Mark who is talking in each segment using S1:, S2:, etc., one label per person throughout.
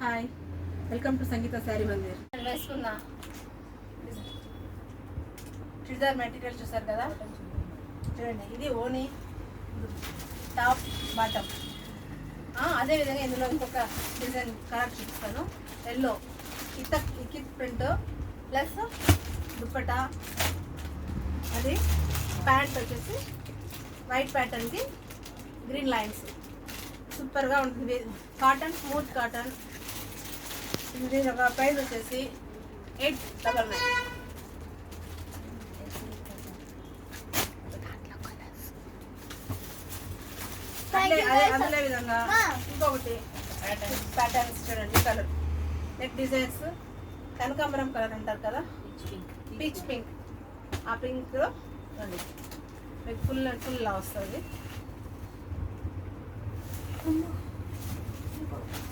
S1: Hi, welcome to సంగీత శారీ మందిర్. నేను వేసుకున్న churidar material చూసారు కదా, చూడండి. ఇది ఓనీ టాప్ బాటమ్. అదేవిధంగా ఇందులో ఇంకొక డిజైన్ కలర్ చూపిస్తాను. Yellow ikat print plus dupatta. అది ప్యాంట్ వచ్చేసి వైట్ ప్యాటర్న్కి గ్రీన్ లైన్స్. సూపర్గా ఉంటుంది. Cotton, smooth cotton. దీని ఒక ప్రైస్ వచ్చేసి 899. అదే విధంగా ఇంకొకటి ప్యాటర్న్స్ చూడండి. కలర్ నెక్ డిజైన్స్ కనకాంబరం కలర్ అంటారు కదా, పీచ్ పింక్. ఆ పింక్ రండి మీకు ఫుల్ లా వస్తుంది.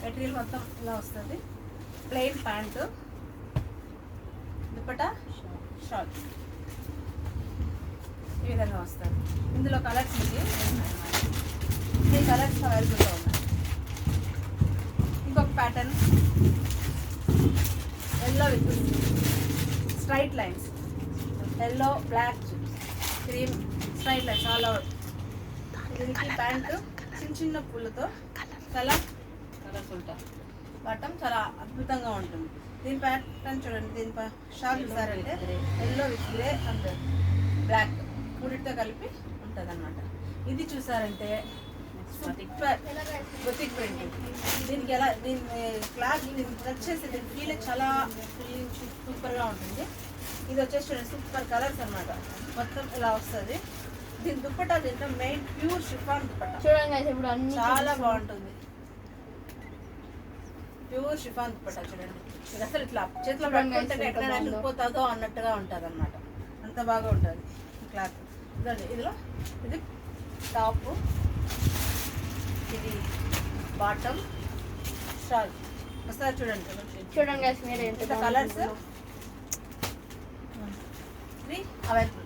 S1: మెటీరియల్ మొత్తం ఇలా వస్తుంది. ప్లెయిన్ ప్యాంటు, దుపట్టా, షాల్ ఈ విధంగా వస్తుంది. ఇందులో కలర్స్ ఉంది, ఈ కలర్స్ అవైలబుల్గా ఉన్నాయి. ఇంకొక pattern yellow with straight lines. Yellow, black, cream straight lines all over. దీనికి ప్యాంటు చిన్న పూలతో కలర్ఫుల్ బాటమ్ చాలా అద్భుతంగా ఉంటుంది. దీని ప్యాటర్న్ చూడండి. దీని షాల్ చూసారంటే yellow with grey and black మూడితో కలిపి ఉంటుంది అన్నమాట. ఇది చూసారంటే బొతిక్ ప్రింట్. దీనికి ఎలా దీని క్లాత్ టచ్ చేసి దీని ఫీల్ చాలా సూపర్గా ఉంటుంది. ఇది వచ్చేసి చూడండి సూపర్ కలర్స్ అన్నమాట. మొత్తం ఇలా వస్తుంది. దీని దుప్పట్టా దీంట్లో మెయిన్ ప్యూర్ షిఫాన్ దుప్పట్టా చూడండి, చాలా బాగుంటుంది. ప్యూర్ షిఫాన్ దుప్పట్టా చూడండి. ఇది అసలు ఇట్లా చేతిలో పట్టుకుంటే ఎక్కడ వెళ్ళిపోతుందో అన్నట్టుగా ఉంటుంది అన్నమాట. అంత బాగా ఉంటుంది క్లాత్. ఇదండి ఇదిలో ఇది టాప్, ఇది బాటమ్, షాల్ ఒకసారి చూడండి. Colours available.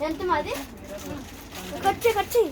S2: ఎంత మాది ఖర్చు